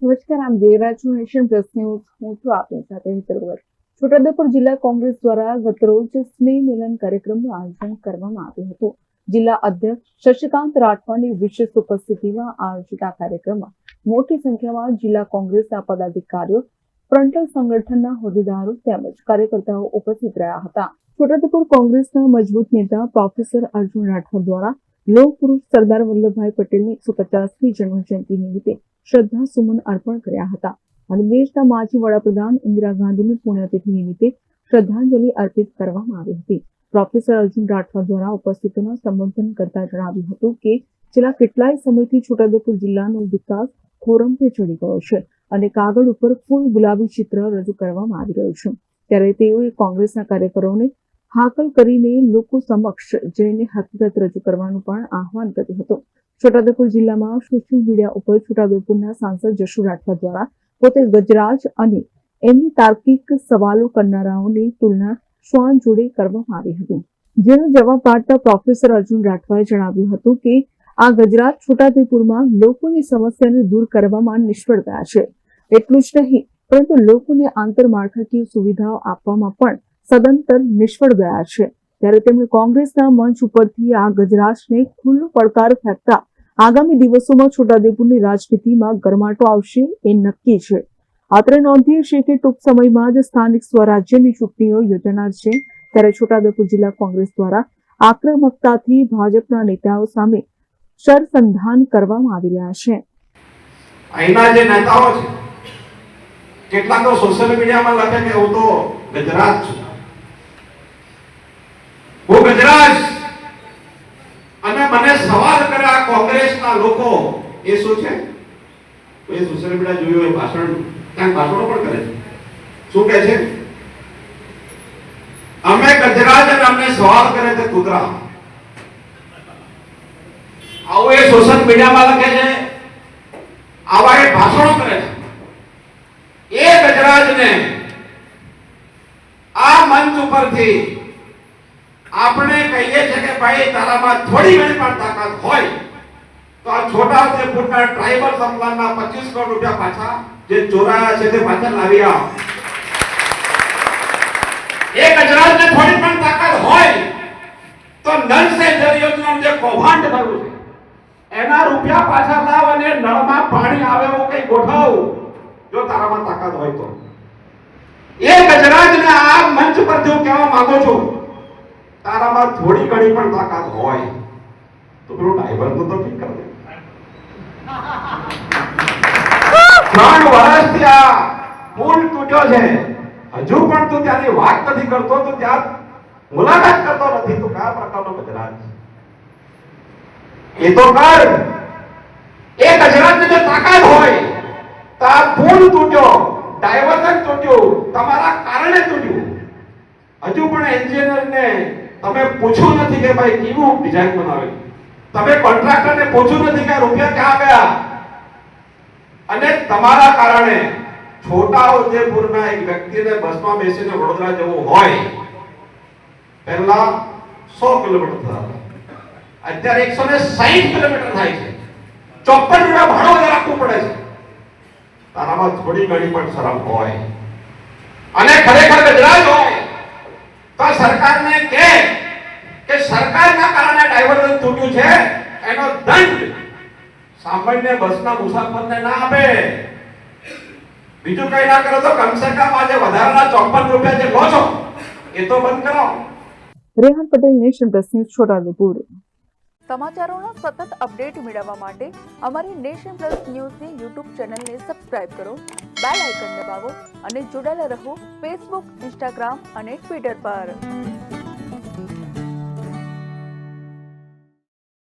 નમસ્કાર, આમ જોઈ રહ્યા છો નેશન પ્લસ ન્યૂઝ. હું છું આપની સાથે હેતલ ભગત. છોટાઉદેપુર જિલ્લા કોંગ્રેસ દ્વારા ગતરોજ સ્નેહ મિલન કાર્યક્રમનું આયોજન કરવામાં આવ્યું હતું. જિલ્લા અધ્યક્ષ શશિકાંત રાઠવાની વિશેષ ઉપસ્થિતિમાં આયોજિત આ કાર્યક્રમમાં મોટી સંખ્યામાં જિલ્લા કોંગ્રેસના પદાધિકારીઓ, ફ્રન્ટલ સંગઠનના હોદ્દેદારો તેમજ કાર્યકર્તાઓ ઉપસ્થિત રહ્યા હતા. છોટાઉદેપુર કોંગ્રેસના મજબૂત નેતા પ્રોફેસર અર્જુન રાઠવા દ્વારા લોહ પુરુષ સરદાર વલ્લભભાઈ પટેલની 150મી જન્મજયંતિ નિમિત્તે શ્રદ્ધા સુમન અર્પણ કર્યા હતા અને દેશના માજી વડાપ્રધાન ઇન્દિરા ગાંધીની પુણ્યતિથિ નિમિત્તે શ્રદ્ધાંજલિ અર્પિત કરવામાં આવી હતી. પ્રોફેસર અર્જુન રાઠવા દ્વારા ઉપસ્થિતોના સંબોધન કરતા જણાવ્યું હતું કે છેલ્લા કેટલાય સમયથી છોટાઉદેપુર જિલ્લાનો વિકાસ ખોરંભે ચડી ગયો છે અને કાગળ ઉપર ફૂલ ગુલાબી ચિત્ર રજૂ કરવામાં આવી રહ્યું છે. ત્યારે તેઓએ કોંગ્રેસના કાર્યકરોને હાકલ કરીને લોકો સમક્ષ જઈને હકીકત રજૂ કરવાનું પણ આહવાન કર્યું હતું. છોટાઉદેપુર જિલ્લામાં સોશિયલ મીડિયા ઉપર છોટાઉદેપુરના સાંસદ જશુ રાઠવા દ્વારા પોતે ગજરાજ અને એમની તાર્કિક સવાલો કરનારાઓની તુલના શ્વાન જોડે કરવામાં આવી હતી, જેનો જવાબ આપતા પ્રોફેસર અર્જુન રાઠવાએ જણાવ્યું હતું કે આ ગજરાજ છોટાઉદેપુરમાં લોકોની સમસ્યાને દૂર કરવામાં નિષ્ફળ ગયા છે. એટલું જ નહીં, પરંતુ લોકોને આંતરમાળખાકીય સુવિધાઓ આપવામાં પણ સદંતર નિષ્ફળ ગયા છે. ત્યારે તેમણે કોંગ્રેસના મંચ ઉપરથી આ ગજરાજને ખુલ્લો પડકાર ફેંકતા આગામી દિવસોમાં છોટાઉદેપુરની રાજનીતિમાં ગરમાટો આવશે એ નક્કી છે. અત્રે નોંધીએ છે કે ટૂંક સમયમાં જ સ્થાનિક સ્વરાજ્યની ચૂંટણીઓ યોજાનાર છે. ત્યારે છોટાઉદેપુર જિલ્લા કોંગ્રેસ દ્વારા આક્રમકતાથી ભાજપના નેતાઓ સામે શરસંધાન કરવામાં આવી રહ્યા છે. અહીંના જે નેતાઓ છે, કેટલાક તો સોશિયલ મીડિયામાં લખે કે હું તો ગજરાજ છું, હું ગજરાજ, અને મને સવાલ કરે આ કોંગ્રેસના લોકો એ શું છે? એ સોશિયલ મીડિયા જોયું હોય, ભાષણો પણ કરે છે. શું કહે છે? અમે ગજરાજ અને અમને સવાલ કરે છે કૂતરા. આવું એ સોશિયલ મીડિયામાં લખે છે, આવા એ ભાષણો કરે છે. એ ગજરાજને આ મંચ ઉપરથી આપણે કહીએ છીએ કે ભાઈ તારામાં થોડી ઘણી પણ તાકાત હોય તો આ છોટાઉદેપુરના ટ્રાઇબલ સમાજના 25 કરોડ રૂપિયા પાછા જે ચોરાયા છે તે પાછા લાવી આવો. એ ગજરાજને થોડી પણ તાકાત હોય તો નલ સે જલ યોજનાનું જે કૌભાંડ થયું છે એના રૂપિયા પાછા લાવ અને નળમાં પાણી આવે એવું કઈ ગોઠવ, જો તારામાં તાકાત હોય તો. એ ગજરાજને આ મંચ પર જો કહેવા માંગુ છું, તારામાં થોડી ઘણી પણ તાકાત હોય તો પેલું ડાયવર તો ઠીક કર દે. 3 વર્ષથી આ પુલ તૂટ્યો છે, હજુ પણ તું ત્યાંની વાત નથી કરતો, તો ત્યાં મુલાકાત કરતો નથી, તો કયા પ્રકારનો ગજરાજ? એ તો કર. એ ગજરાજને જો તાકાત હોય તો આ પુલ તૂટ્યો, ડાયવર્ઝન તૂટ્યું, તમારા કારણે તૂટ્યું. હજુ પણ એન્જિનિયરને તમે પૂછ્યું નથી કે ભાઈ કેવું ડિઝાઇન બનાવે, તમે કોન્ટ્રાક્ટરને પૂછ્યું નથી કે રૂપિયા ક્યાં ગયા, અને તમારા કારણે છોટાઉદેપુરના એક વ્યક્તિને બસમાં બેસીને વડોદરા જવું હોય પહેલા 100 કિલોમીટર થતા, અત્યારે 160 કિલોમીટર થાય છે. 54 રૂપિયા ભાડું વધારે આપવું પડે છે. તારામાં થોડી ઘણી પણ શરમ હોય અને ખરેખર ગજરાજ હોય તો સરકારને કે સરકારના કારણે ડાયવર્ઝન તૂટ્યું છે, એનો દંડ સામાન્ય બસના મુસાફરને ના આપે. બીજું કઈ ના કરો તો કમસે કમ આજે વધારાના 54 રૂપિયા જે લો છો એ તો બંધ કરો. Rehan Patel, Nation Plus News, Chhotaudepur. સમાચારોના સતત અપડેટ મેળવવા માટે અમારી નેશન પ્લસ ન્યૂઝની યુટ્યુબ ચેનલને સબસ્ક્રાઇબ કરો, બેલ આઇકન દબાવો અને જોડાયેલા રહો ફેસબુક, ઇન્સ્ટાગ્રામ અને ટ્વિટર પર.